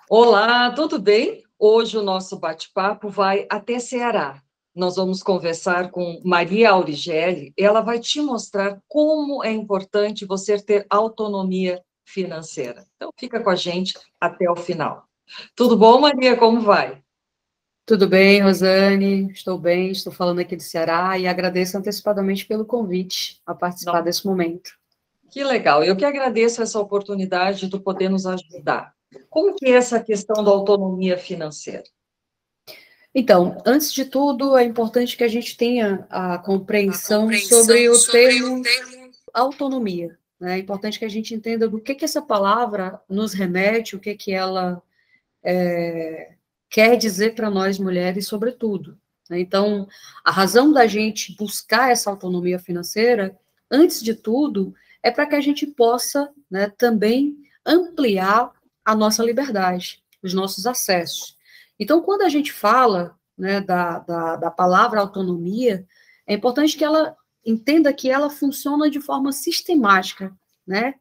Olá, tudo bem? Hoje o nosso bate-papo vai até Ceará. Nós vamos conversar com Maria Aurigelli. Ela vai te mostrar como é importante você ter autonomia financeira. Então, fica com a gente até o final. Tudo bom, Maria? Como vai? Tudo bem, Rosane? Estou bem, estou falando aqui do Ceará e agradeço antecipadamente pelo convite a participar Não. desse momento. Que legal. Eu que agradeço essa oportunidade de poder nos ajudar. Como que é essa questão da autonomia financeira? Então, antes de tudo, é importante que a gente tenha a compreensão sobre o termo autonomia, né? É importante que a gente entenda do que essa palavra nos remete, o que ela quer dizer para nós mulheres, sobretudo, né? Então, a razão da gente buscar essa autonomia financeira, antes de tudo, é para que a gente possa, né, também ampliar a nossa liberdade, os nossos acessos. Então, quando a gente fala, né, da palavra autonomia, é importante que ela entenda que ela funciona de forma sistemática, né?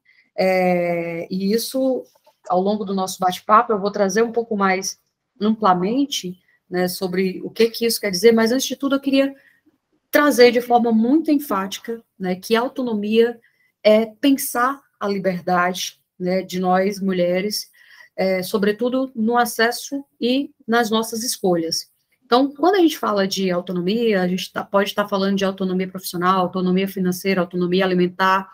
E isso, ao longo do nosso bate-papo, eu vou trazer um pouco mais amplamente, né, sobre o que isso quer dizer, mas antes de tudo eu queria trazer de forma muito enfática, né, que a autonomia é pensar a liberdade, né, de nós mulheres, sobretudo no acesso e nas nossas escolhas. Então, quando a gente fala de autonomia, a gente pode estar falando de autonomia profissional, autonomia financeira, autonomia alimentar,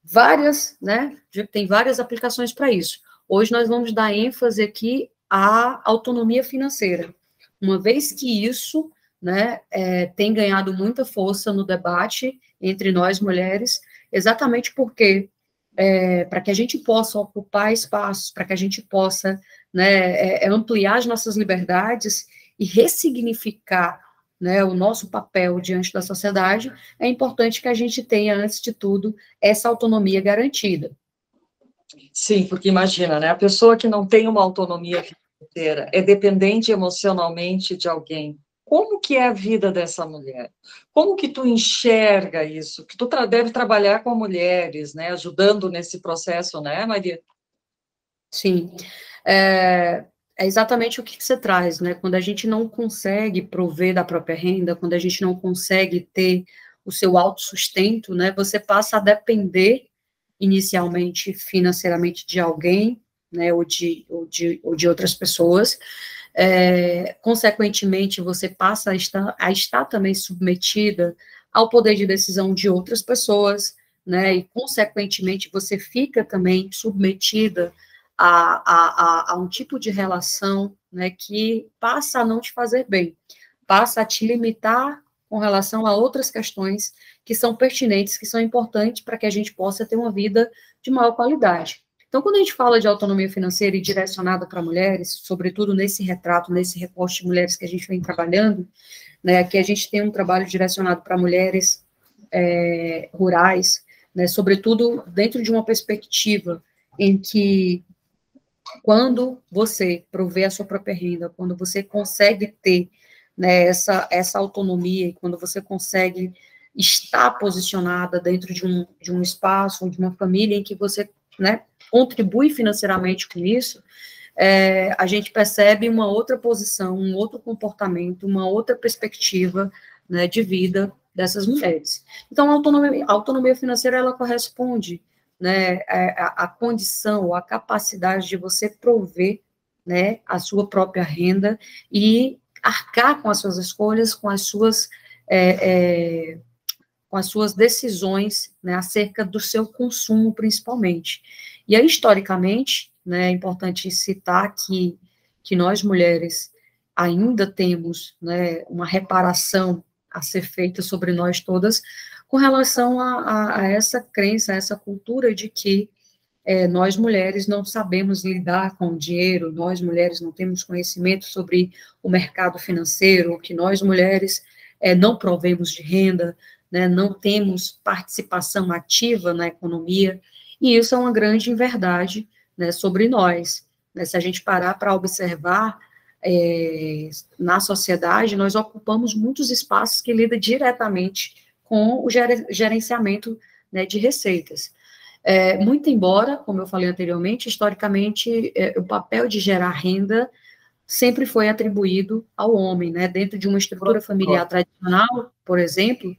várias, né, tem várias aplicações para isso. Hoje nós vamos dar ênfase aqui à autonomia financeira, uma vez que isso, né, tem ganhado muita força no debate entre nós mulheres, exatamente porque para que a gente possa ocupar espaços, para que a gente possa, né, ampliar as nossas liberdades e ressignificar, né, o nosso papel diante da sociedade, é importante que a gente tenha, antes de tudo, essa autonomia garantida. Sim, porque imagina, né? A pessoa que não tem uma autonomia financeira é dependente emocionalmente de alguém. Como que é a vida dessa mulher? Como que tu enxerga isso? Que tu deve trabalhar com mulheres, né? Ajudando nesse processo, né, Maria? Sim, é exatamente o que você traz, né? Quando a gente não consegue prover da própria renda, quando a gente não consegue ter o seu autossustento, né? Você passa a depender inicialmente financeiramente de alguém, né? Ou de outras pessoas. Consequentemente, você passa a estar também submetida ao poder de decisão de outras pessoas, né? E, consequentemente, você fica também submetida a um tipo de relação, né, que passa a não te fazer bem, passa a te limitar com relação a outras questões que são pertinentes, que são importantes para que a gente possa ter uma vida de maior qualidade. Então, quando a gente fala de autonomia financeira e direcionada para mulheres, sobretudo nesse retrato, nesse recorte de mulheres que a gente vem trabalhando, né, que a gente tem um trabalho direcionado para mulheres rurais, né, sobretudo dentro de uma perspectiva em que quando você provê a sua própria renda, quando você consegue ter, né, essa autonomia, e quando você consegue estar posicionada dentro de um espaço, de uma família em que você, né, contribui financeiramente com isso, a gente percebe uma outra posição, um outro comportamento, uma outra perspectiva, né, de vida dessas mulheres. Então, a autonomia financeira, ela corresponde, né, a condição, a capacidade de você prover, né, a sua própria renda e arcar com as suas escolhas, é, é, com as suas decisões, né, acerca do seu consumo, principalmente. E aí, historicamente, né, é importante citar que nós, mulheres, ainda temos, né, uma reparação a ser feita sobre nós todas, com relação a essa crença, a essa cultura de que nós mulheres não sabemos lidar com o dinheiro, nós mulheres não temos conhecimento sobre o mercado financeiro, que nós mulheres não provemos de renda, né, não temos participação ativa na economia, e isso é uma grande inverdade, né, sobre nós. Né, se a gente parar para observar, na sociedade, nós ocupamos muitos espaços que lidam diretamente com o gerenciamento, né, de receitas. Muito embora, como eu falei anteriormente, historicamente, o papel de gerar renda sempre foi atribuído ao homem, né? Dentro de uma estrutura familiar tradicional, por exemplo,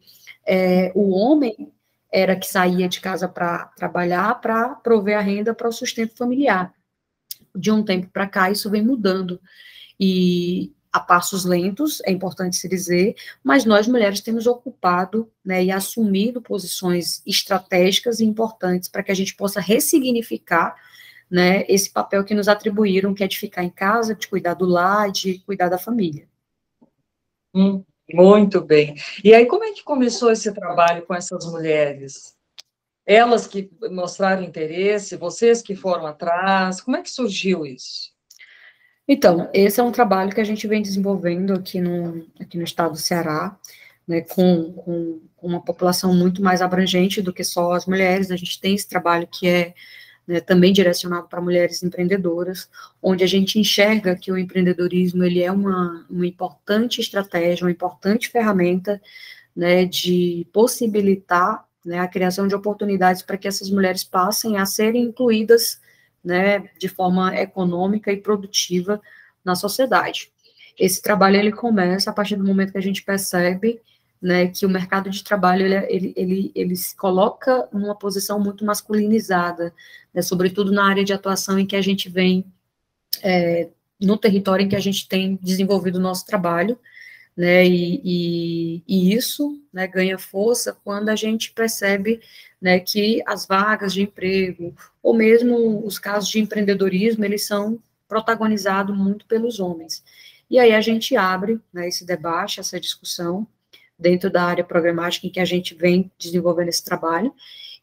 o homem era que saía de casa para trabalhar, para prover a renda para o sustento familiar. De um tempo para cá, isso vem mudando. E a passos lentos, é importante se dizer, mas nós mulheres temos ocupado, né, e assumido posições estratégicas e importantes para que a gente possa ressignificar, né, esse papel que nos atribuíram, que é de ficar em casa, de cuidar do lar, de cuidar da família. Muito bem. E aí, como é que começou esse trabalho com essas mulheres? Elas que mostraram interesse, vocês que foram atrás, como é que surgiu isso? Então, esse é um trabalho que a gente vem desenvolvendo aqui no estado do Ceará, né, com uma população muito mais abrangente do que só as mulheres. A gente tem esse trabalho que é, né, também direcionado para mulheres empreendedoras, onde a gente enxerga que o empreendedorismo ele é uma importante estratégia, uma importante ferramenta, né, de possibilitar, né, a criação de oportunidades para que essas mulheres passem a serem incluídas, né, de forma econômica e produtiva na sociedade. Esse trabalho ele começa a partir do momento que a gente percebe, né, que o mercado de trabalho ele se coloca numa posição muito masculinizada, né, sobretudo na área de atuação em que a gente vem, no território em que a gente tem desenvolvido o nosso trabalho, né, e isso, né, ganha força quando a gente percebe, né, que as vagas de emprego, ou mesmo os casos de empreendedorismo, eles são protagonizados muito pelos homens. E aí a gente abre, né, esse debate, essa discussão, dentro da área programática em que a gente vem desenvolvendo esse trabalho,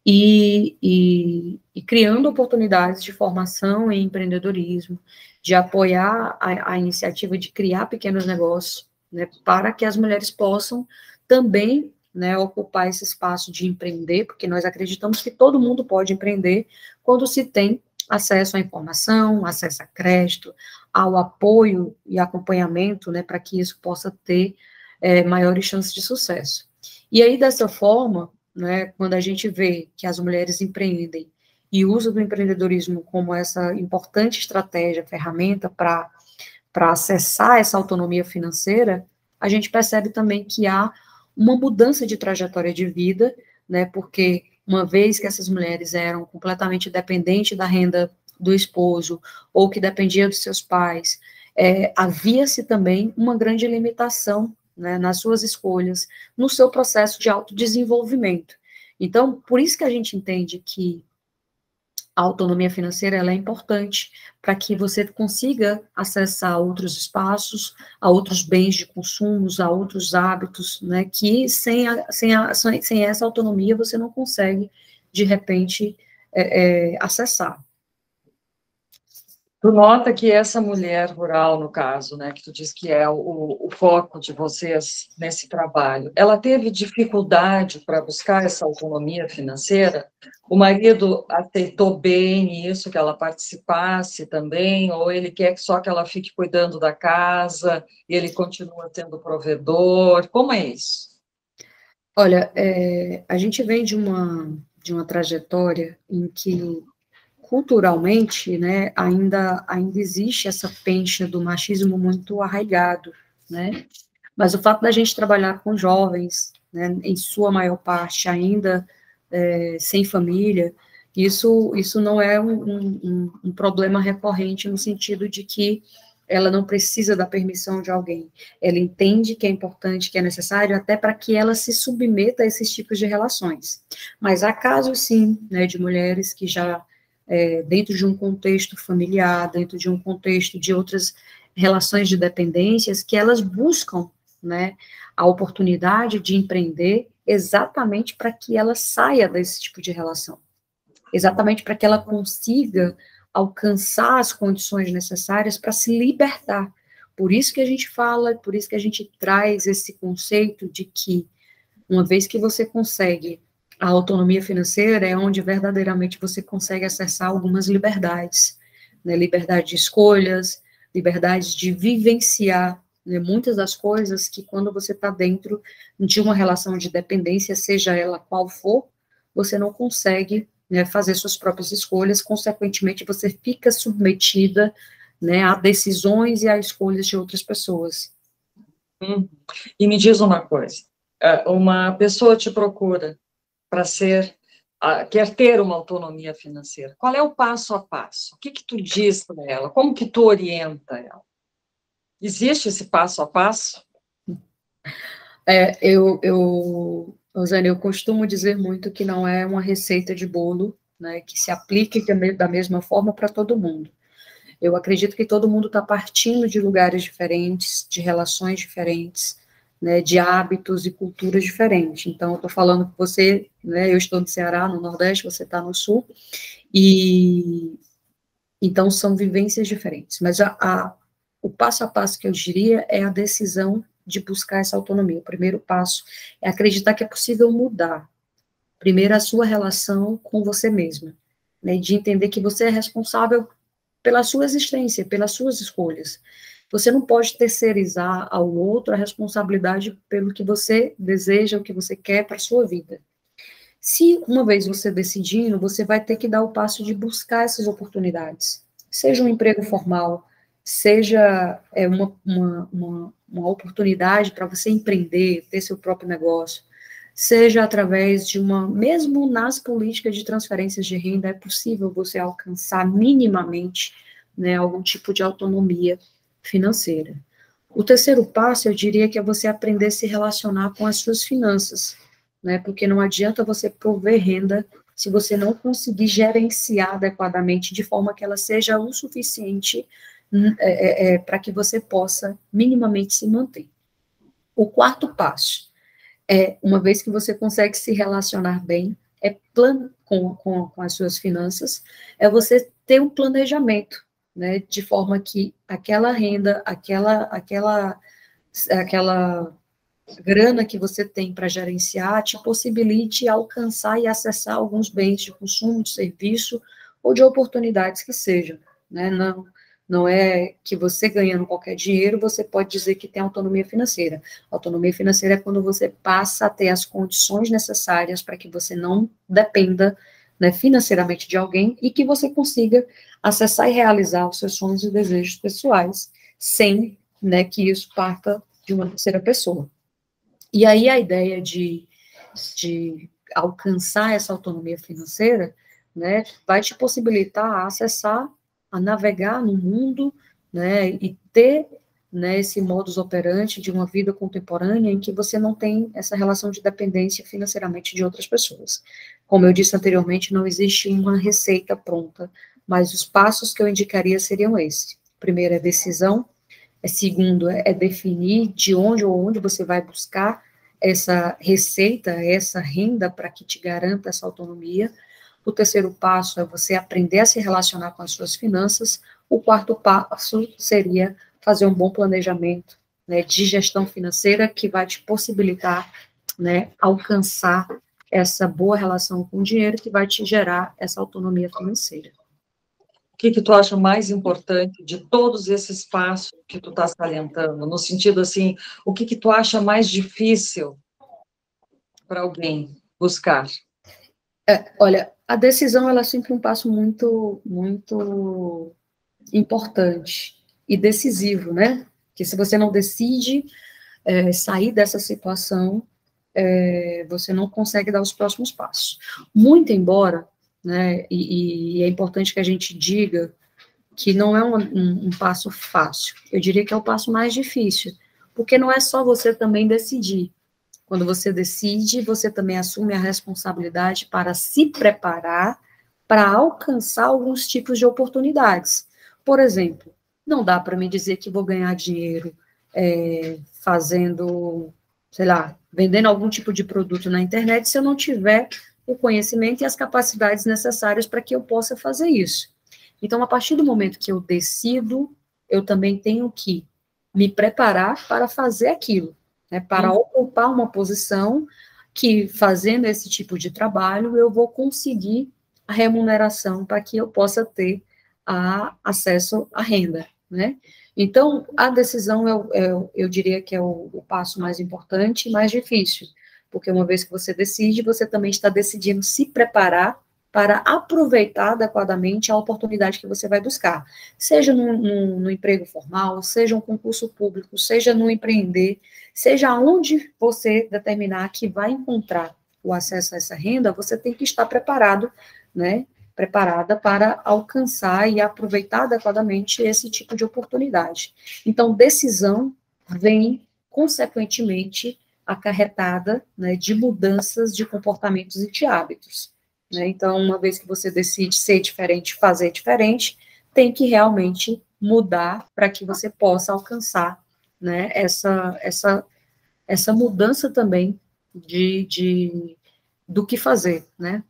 e criando oportunidades de formação em empreendedorismo, de apoiar a iniciativa de criar pequenos negócios, né, para que as mulheres possam também, né, ocupar esse espaço de empreender, porque nós acreditamos que todo mundo pode empreender quando se tem acesso à informação, acesso a crédito, ao apoio e acompanhamento, né, para que isso possa ter maiores chances de sucesso. E aí, dessa forma, né, quando a gente vê que as mulheres empreendem e usam do empreendedorismo como essa importante estratégia, ferramenta para acessar essa autonomia financeira, a gente percebe também que há uma mudança de trajetória de vida, né, porque uma vez que essas mulheres eram completamente dependentes da renda do esposo, ou que dependia dos seus pais, havia-se também uma grande limitação, né, nas suas escolhas, no seu processo de autodesenvolvimento. Então, por isso que a gente entende que a autonomia financeira ela é importante para que você consiga acessar outros espaços, a outros bens de consumo, a outros hábitos, né, que sem essa autonomia você não consegue, de repente, acessar. Tu nota que essa mulher rural, no caso, né, que tu diz que é o foco de vocês nesse trabalho, ela teve dificuldade para buscar essa autonomia financeira? O marido aceitou bem isso, que ela participasse também, ou ele quer só que ela fique cuidando da casa e ele continua sendo provedor? Como é isso? Olha, a gente vem de uma trajetória em que culturalmente, né, ainda existe essa pencha do machismo muito arraigado, né, mas o fato da gente trabalhar com jovens, né, em sua maior parte ainda sem família, isso não é um problema recorrente no sentido de que ela não precisa da permissão de alguém, ela entende que é importante, que é necessário, até para que ela se submeta a esses tipos de relações. Mas há casos, sim, né, de mulheres que já dentro de um contexto familiar, dentro de um contexto de outras relações de dependências, que elas buscam, né, a oportunidade de empreender exatamente para que ela saia desse tipo de relação, exatamente para que ela consiga alcançar as condições necessárias para se libertar. Por isso que a gente fala, por isso que a gente traz esse conceito de que, uma vez que você consegue a autonomia financeira, é onde verdadeiramente você consegue acessar algumas liberdades, né? Liberdade de escolhas, liberdade de vivenciar, né, muitas das coisas que quando você está dentro de uma relação de dependência, seja ela qual for, você não consegue, né, fazer suas próprias escolhas, consequentemente você fica submetida, né, a decisões e a escolhas de outras pessoas. E me diz uma coisa, uma pessoa te procura para quer ter uma autonomia financeira, qual é o passo a passo? O que que tu diz para ela? Como que tu orienta ela? Existe esse passo a passo? Rosane, eu costumo dizer muito que não é uma receita de bolo, né, que se aplique da mesma forma para todo mundo. Eu acredito que todo mundo está partindo de lugares diferentes, de relações diferentes, né, de hábitos e culturas diferentes. Então, eu estou falando com você, né, eu estou no Ceará, no Nordeste, você está no Sul, e então são vivências diferentes. Mas o passo a passo que eu diria é a decisão de buscar essa autonomia. O primeiro passo é acreditar que é possível mudar. Primeiro, a sua relação com você mesma, né, de entender que você é responsável pela sua existência, pelas suas escolhas. Você não pode terceirizar ao outro a responsabilidade pelo que você deseja, o que você quer para a sua vida. Se uma vez você decidindo, você vai ter que dar o passo de buscar essas oportunidades. Seja um emprego formal, seja uma oportunidade para você empreender, ter seu próprio negócio, seja através de mesmo nas políticas de transferências de renda, é possível você alcançar minimamente, né, algum tipo de autonomia financeira. O terceiro passo, eu diria que é você aprender a se relacionar com as suas finanças, né, porque não adianta você prover renda se você não conseguir gerenciar adequadamente, de forma que ela seja o suficiente para que você possa minimamente se manter. O quarto passo, uma vez que você consegue se relacionar bem, com as suas finanças, é você ter um planejamento, né, de forma que aquela renda, aquela grana que você tem para gerenciar te possibilite alcançar e acessar alguns bens de consumo, de serviço ou de oportunidades que sejam, né, não é que você ganhando qualquer dinheiro, você pode dizer que tem autonomia financeira. Autonomia financeira é quando você passa a ter as condições necessárias para que você não dependa, né, financeiramente de alguém e que você consiga acessar e realizar os seus sonhos e desejos pessoais, sem, né, que isso parta de uma terceira pessoa. E aí a ideia de alcançar essa autonomia financeira, né, vai te possibilitar acessar, a navegar no mundo, né, e ter, né, esse modus operandi de uma vida contemporânea em que você não tem essa relação de dependência financeiramente de outras pessoas. Como eu disse anteriormente, não existe uma receita pronta, mas os passos que eu indicaria seriam esses. Primeiro é decisão, segundo é definir de onde ou onde você vai buscar essa receita, essa renda para que te garanta essa autonomia. O terceiro passo é você aprender a se relacionar com as suas finanças. O quarto passo seria fazer um bom planejamento, né, de gestão financeira que vai te possibilitar, né, alcançar essa boa relação com o dinheiro que vai te gerar essa autonomia financeira. O que que tu acha mais importante de todos esses passos que tu está salientando? No sentido assim, o que que tu acha mais difícil para alguém buscar? Olha, a decisão ela é sempre um passo muito, muito importante e decisivo, né? Que se você não decide sair dessa situação, você não consegue dar os próximos passos. Muito embora, né? E é importante que a gente diga que não é um passo fácil. Eu diria que é o passo mais difícil, porque não é só você também decidir. Quando você decide, você também assume a responsabilidade para se preparar para alcançar alguns tipos de oportunidades. Por exemplo, não dá para me dizer que vou ganhar dinheiro fazendo, sei lá, vendendo algum tipo de produto na internet se eu não tiver o conhecimento e as capacidades necessárias para que eu possa fazer isso. Então, a partir do momento que eu decido, eu também tenho que me preparar para fazer aquilo, né, para ocupar uma posição que, fazendo esse tipo de trabalho, eu vou conseguir a remuneração para que eu possa ter acesso à renda, né? Então, a decisão, eu diria que é o passo mais importante e mais difícil, porque uma vez que você decide, você também está decidindo se preparar para aproveitar adequadamente a oportunidade que você vai buscar, seja no emprego formal, seja um concurso público, seja no empreender, seja onde você determinar que vai encontrar o acesso a essa renda, você tem que estar preparado, né, preparada para alcançar e aproveitar adequadamente esse tipo de oportunidade. Então, decisão vem, consequentemente, acarretada, né, de mudanças de comportamentos e de hábitos. Né? Então, uma vez que você decide ser diferente, fazer diferente, tem que realmente mudar para que você possa alcançar, né, essa mudança também do que fazer, né?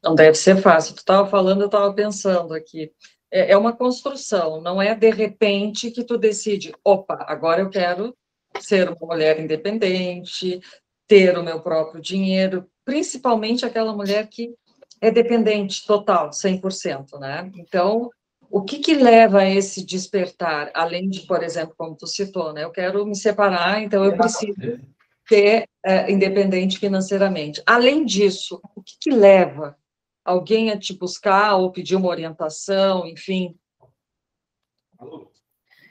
Não deve ser fácil. Tu estava falando, eu estava pensando aqui. É uma construção, não é de repente que tu decide, opa, agora eu quero ser uma mulher independente, ter o meu próprio dinheiro, principalmente aquela mulher que é dependente total, 100%, né? Então, o que leva a esse despertar, além de, por exemplo, como tu citou, né? Eu quero me separar, então eu preciso ser independente financeiramente. Além disso, o que leva alguém a te buscar ou pedir uma orientação, enfim?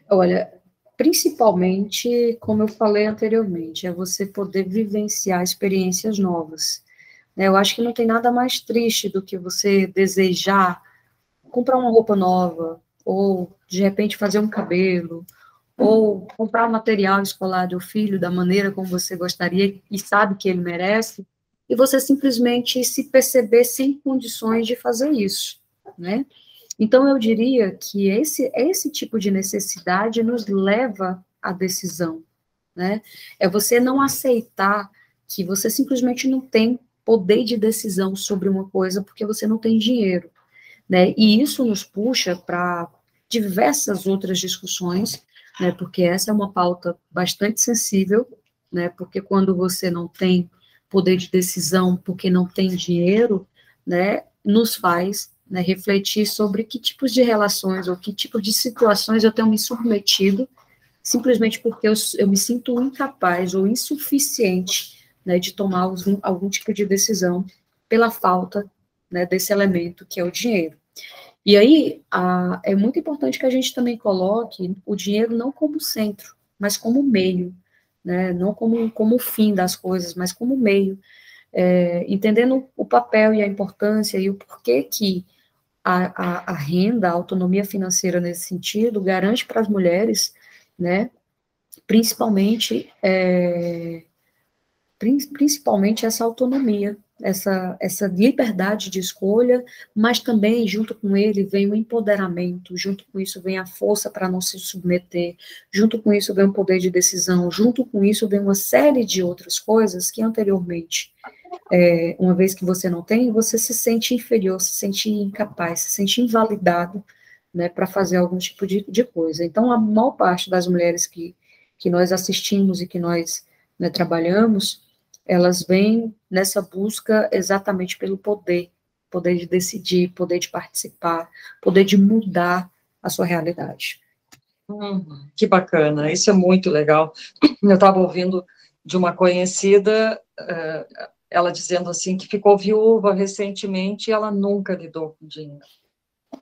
Olha, principalmente, como eu falei anteriormente, é você poder vivenciar experiências novas. Né? Eu acho que não tem nada mais triste do que você desejar comprar uma roupa nova, ou, de repente, fazer um cabelo, ou comprar um material escolar do filho da maneira como você gostaria e sabe que ele merece, e você simplesmente se perceber sem condições de fazer isso, né? Então, eu diria que esse tipo de necessidade nos leva à decisão, né? É você não aceitar que você simplesmente não tem poder de decisão sobre uma coisa porque você não tem dinheiro, né? E isso nos puxa para diversas outras discussões, né? Porque essa é uma pauta bastante sensível, né? Porque quando você não tem poder de decisão porque não tem dinheiro, né? Nos faz, né, refletir sobre que tipos de relações ou que tipo de situações eu tenho me submetido simplesmente porque eu me sinto incapaz ou insuficiente, né, de tomar algum tipo de decisão pela falta, né, desse elemento que é o dinheiro. E aí, é muito importante que a gente também coloque o dinheiro não como centro, mas como meio, né, não como o fim das coisas, mas como meio, entendendo o papel e a importância e o porquê que a renda, a autonomia financeira nesse sentido, garante para as mulheres, né, principalmente, principalmente essa autonomia, essa liberdade de escolha, mas também, junto com ele, vem o empoderamento, junto com isso vem a força para não se submeter, junto com isso vem o poder de decisão, junto com isso vem uma série de outras coisas que anteriormente, uma vez que você não tem, você se sente inferior, se sente incapaz, se sente invalidado, né, para fazer algum tipo de coisa. Então, a maior parte das mulheres que nós assistimos e que nós, né, trabalhamos, elas vêm nessa busca exatamente pelo poder de decidir, poder de participar, poder de mudar a sua realidade. Que bacana, isso é muito legal. Eu estava ouvindo de uma conhecida, ela dizendo assim, que ficou viúva recentemente e ela nunca lidou com dinheiro.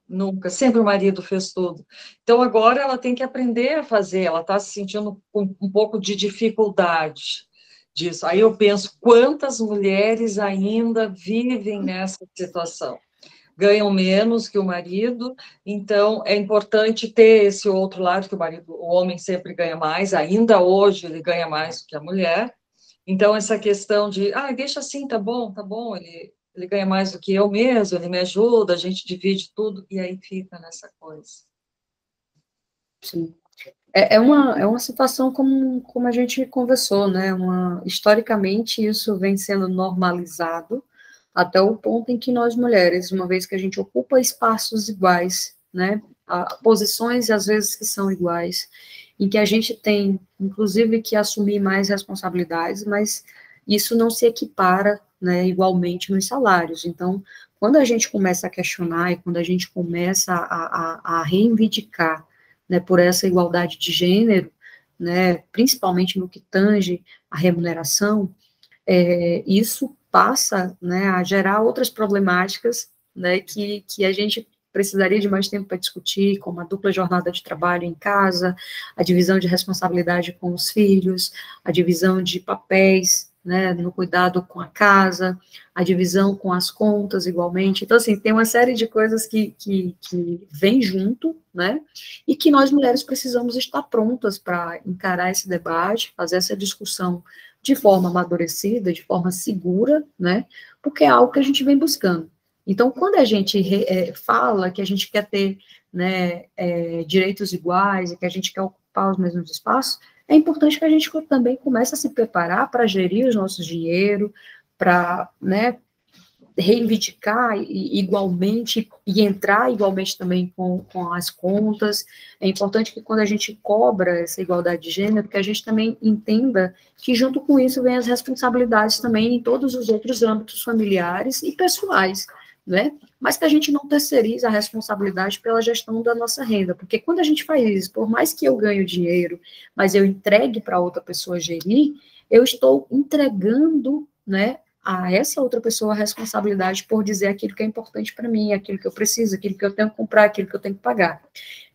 Nunca, sempre o marido fez tudo. Então, agora ela tem que aprender a fazer, ela está se sentindo com um pouco de dificuldade disso. Aí eu penso, quantas mulheres ainda vivem nessa situação? Ganham menos que o marido, então é importante ter esse outro lado, que o homem sempre ganha mais, ainda hoje ele ganha mais do que a mulher. Então, essa questão de, deixa assim, tá bom, ele ganha mais do que eu mesmo, ele me ajuda, a gente divide tudo, e aí fica nessa coisa. Sim. É uma situação como a gente conversou, né? Historicamente, isso vem sendo normalizado até o ponto em que nós mulheres, uma vez que a gente ocupa espaços iguais, né? Posições, às vezes, que são iguais, em que a gente tem, inclusive, que assumir mais responsabilidades, mas isso não se equipara, né, igualmente nos salários. Então, quando a gente começa a questionar e quando a gente começa a reivindicar, né, por essa igualdade de gênero, né, principalmente no que tange a remuneração, isso passa, né, a gerar outras problemáticas, né, que a gente precisaria de mais tempo para discutir, como a dupla jornada de trabalho em casa, a divisão de responsabilidade com os filhos, a divisão de papéis, né, no cuidado com a casa, a divisão com as contas igualmente. Então, assim, tem uma série de coisas que vem junto, né, e que nós mulheres precisamos estar prontas para encarar esse debate, fazer essa discussão de forma amadurecida, de forma segura, né, porque é algo que a gente vem buscando. Então, quando a gente fala que a gente quer ter, né, direitos iguais e que a gente quer ocupar os mesmos espaços, é importante que a gente também comece a se preparar para gerir os nossos dinheiro, para, né, reivindicar igualmente e entrar igualmente também com as contas. É importante que quando a gente cobra essa igualdade de gênero, que a gente também entenda que junto com isso vem as responsabilidades também em todos os outros âmbitos familiares e pessoais, né? Mas que a gente não terceirize a responsabilidade pela gestão da nossa renda, porque quando a gente faz isso, por mais que eu ganhe dinheiro, mas eu entregue para outra pessoa gerir, eu estou entregando, né, a essa outra pessoa a responsabilidade por dizer aquilo que é importante para mim, aquilo que eu preciso, aquilo que eu tenho que comprar, aquilo que eu tenho que pagar.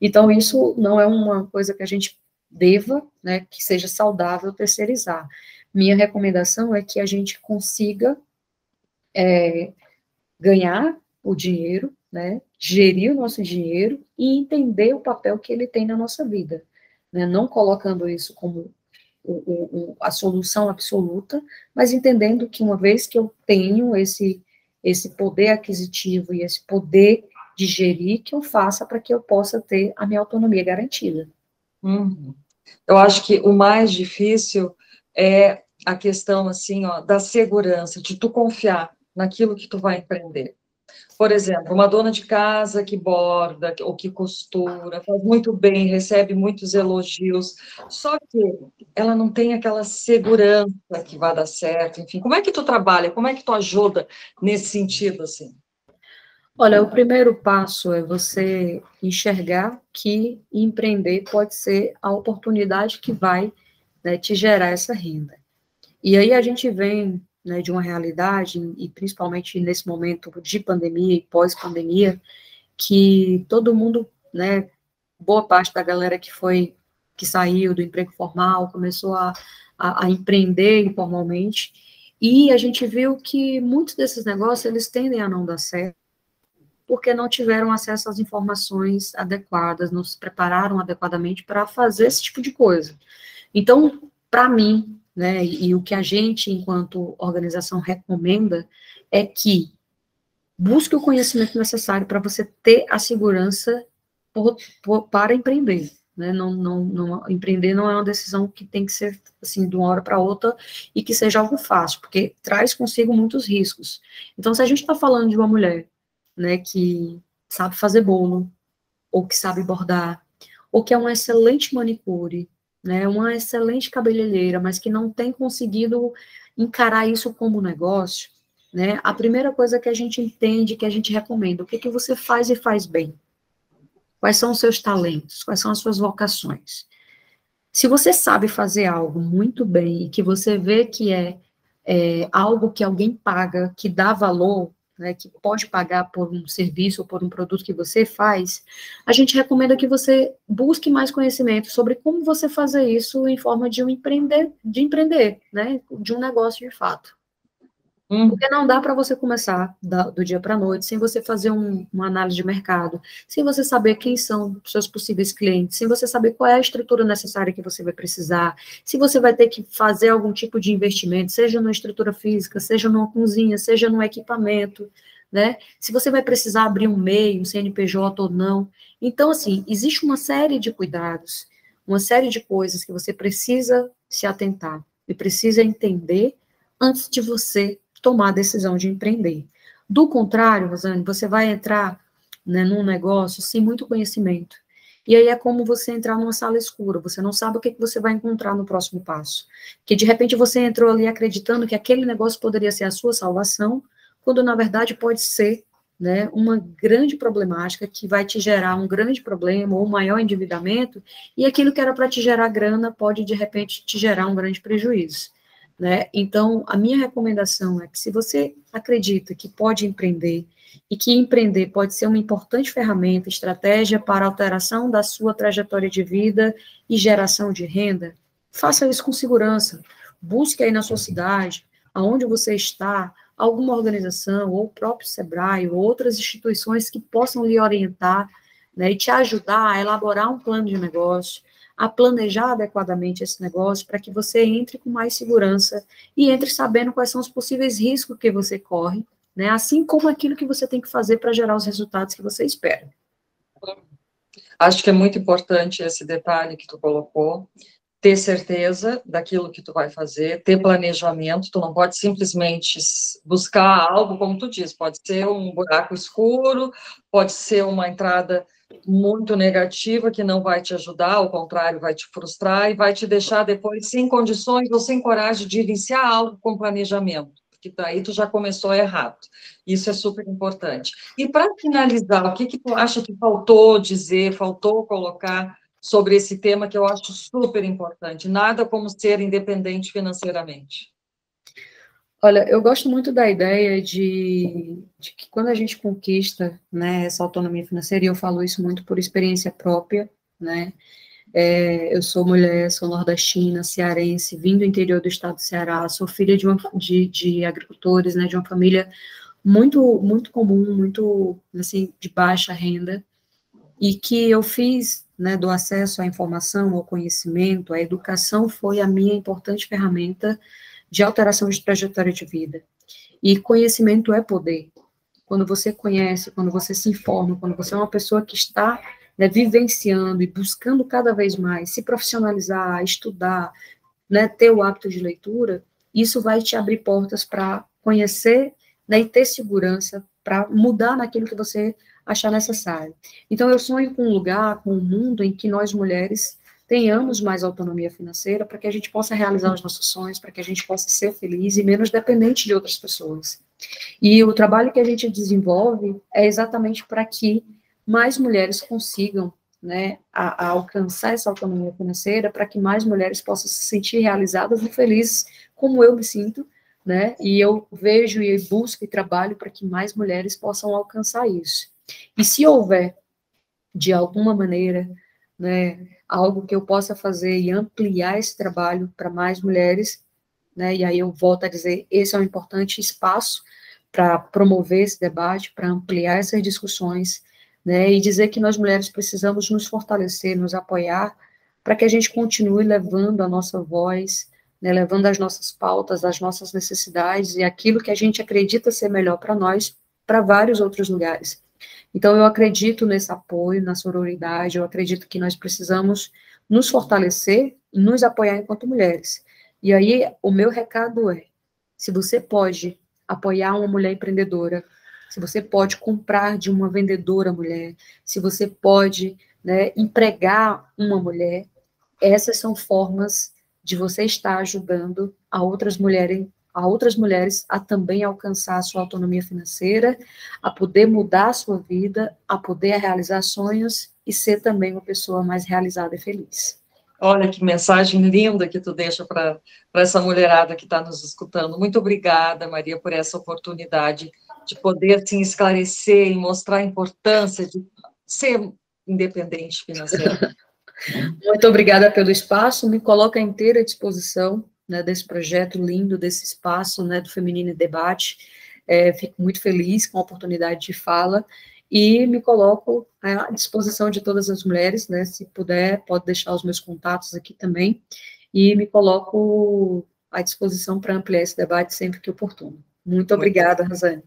Então, isso não é uma coisa que a gente deva, né, que seja saudável terceirizar. Minha recomendação é que a gente consiga ganhar o dinheiro, né, gerir o nosso dinheiro e entender o papel que ele tem na nossa vida, né, não colocando isso como a solução absoluta, mas entendendo que uma vez que eu tenho esse poder aquisitivo e esse poder de gerir, que eu faça para que eu possa ter a minha autonomia garantida. Eu acho que o mais difícil é a questão, assim, ó, da segurança, de tu confiar naquilo que tu vai empreender. Por exemplo, uma dona de casa que borda ou que costura, faz muito bem, recebe muitos elogios, só que ela não tem aquela segurança que vai dar certo, enfim. Como é que tu trabalha? Como é que tu ajuda nesse sentido, assim? Olha, o primeiro passo é você enxergar que empreender pode ser a oportunidade que vai, né, te gerar essa renda. E aí a gente vem, né, de uma realidade, e principalmente nesse momento de pandemia e pós-pandemia, que todo mundo, né, boa parte da galera que saiu do emprego formal, começou a empreender informalmente, e a gente viu que muitos desses negócios, eles tendem a não dar certo, porque não tiveram acesso às informações adequadas, não se prepararam adequadamente para fazer esse tipo de coisa. Então, para mim, né, e o que a gente, enquanto organização, recomenda é que busque o conhecimento necessário para você ter a segurança para empreender. Né? Empreender não é uma decisão que tem que ser assim, de uma hora para outra e que seja algo fácil, porque traz consigo muitos riscos. Então, se a gente está falando de uma mulher, né, que sabe fazer bolo, ou que sabe bordar, ou que é uma excelente manicure, né, uma excelente cabeleireira, mas que não tem conseguido encarar isso como negócio, né, a primeira coisa que a gente entende, que a gente recomenda, o que que você faz e faz bem? Quais são os seus talentos? Quais são as suas vocações? Se você sabe fazer algo muito bem e que você vê que é algo que alguém paga, que dá valor, né, que pode pagar por um serviço ou por um produto que você faz, a gente recomenda que você busque mais conhecimento sobre como você fazer isso em forma de empreender, né, de um negócio de fato. Porque não dá para você começar do dia para a noite sem você fazer uma análise de mercado, sem você saber quem são os seus possíveis clientes, sem você saber qual é a estrutura necessária que você vai precisar, se você vai ter que fazer algum tipo de investimento, seja numa estrutura física, seja numa cozinha, seja num equipamento, né? Se você vai precisar abrir um MEI, um CNPJ ou não. Então, assim, existe uma série de cuidados, uma série de coisas que você precisa se atentar e precisa entender antes de você tomar a decisão de empreender. Do contrário, Rosane, você vai entrar, né, num negócio sem muito conhecimento. E aí é como você entrar numa sala escura, você não sabe o que você vai encontrar no próximo passo. Que de repente você entrou ali acreditando que aquele negócio poderia ser a sua salvação, quando na verdade pode ser, né, uma grande problemática que vai te gerar um grande problema ou um maior endividamento, e aquilo que era para te gerar grana pode de repente te gerar um grande prejuízo. né? Então, a minha recomendação é que se você acredita que pode empreender e que empreender pode ser uma importante ferramenta, estratégia para a alteração da sua trajetória de vida e geração de renda, faça isso com segurança. Busque aí na sua cidade, aonde você está, alguma organização, ou o próprio Sebrae, ou outras instituições que possam lhe orientar, né, e te ajudar a elaborar um plano de negócio, a planejar adequadamente esse negócio para que você entre com mais segurança e entre sabendo quais são os possíveis riscos que você corre, né, assim como aquilo que você tem que fazer para gerar os resultados que você espera. Acho que é muito importante esse detalhe que tu colocou, ter certeza daquilo que tu vai fazer, ter planejamento, tu não pode simplesmente buscar algo, como tu diz, pode ser um buraco escuro, pode ser uma entrada muito negativa que não vai te ajudar, ao contrário, vai te frustrar e vai te deixar depois sem condições ou sem coragem de iniciar algo com planejamento, porque daí tu já começou errado. Isso é super importante. E para finalizar, o que tu acha que faltou dizer, faltou colocar sobre esse tema que eu acho super importante? Nada como ser independente financeiramente. Olha, eu gosto muito da ideia de que quando a gente conquista, né, essa autonomia financeira, e eu falo isso muito por experiência própria, né, eu sou mulher, sou nordestina, cearense, vim do interior do estado do Ceará, sou filha de agricultores, né, de uma família muito comum, muito, assim, de baixa renda, e que eu fiz, né, do acesso à informação, ao conhecimento, à educação foi a minha importante ferramenta de alteração de trajetória de vida. E conhecimento é poder. Quando você conhece, quando você se informa, quando você é uma pessoa que está, né, vivenciando e buscando cada vez mais se profissionalizar, estudar, né, ter o hábito de leitura, isso vai te abrir portas para conhecer, né, e ter segurança para mudar naquilo que você achar necessário. Então, eu sonho com um lugar, com um mundo em que nós mulheres tenhamos mais autonomia financeira para que a gente possa realizar os nossos sonhos, para que a gente possa ser feliz e menos dependente de outras pessoas. E o trabalho que a gente desenvolve é exatamente para que mais mulheres consigam, né, a alcançar essa autonomia financeira, para que mais mulheres possam se sentir realizadas e felizes, como eu me sinto, né, e eu vejo e busco e trabalho para que mais mulheres possam alcançar isso. E se houver, de alguma maneira, né, algo que eu possa fazer e ampliar esse trabalho para mais mulheres, né, e aí eu volto a dizer, esse é um importante espaço para promover esse debate, para ampliar essas discussões, né, e dizer que nós mulheres precisamos nos fortalecer, nos apoiar, para que a gente continue levando a nossa voz, né, levando as nossas pautas, as nossas necessidades e aquilo que a gente acredita ser melhor para nós, para vários outros lugares. Então, eu acredito nesse apoio, na sororidade, eu acredito que nós precisamos nos fortalecer e nos apoiar enquanto mulheres. E aí, o meu recado é, se você pode apoiar uma mulher empreendedora, se você pode comprar de uma vendedora mulher, se você pode, né, empregar uma mulher, essas são formas de você estar ajudando a outras mulheres a também alcançar a sua autonomia financeira, a poder mudar a sua vida, a poder realizar sonhos e ser também uma pessoa mais realizada e feliz. Olha que mensagem linda que tu deixa para essa mulherada que está nos escutando. Muito obrigada, Maria, por essa oportunidade de poder assim, esclarecer e mostrar a importância de ser independente financeiramente. Muito obrigada pelo espaço, me coloco à inteira disposição, né, desse projeto lindo, desse espaço, né, do Feminino em Debate. Fico muito feliz com a oportunidade de fala e me coloco à disposição de todas as mulheres, né, se puder, pode deixar os meus contatos aqui também, e me coloco à disposição para ampliar esse debate sempre que oportuno. Muito obrigada, Rosane.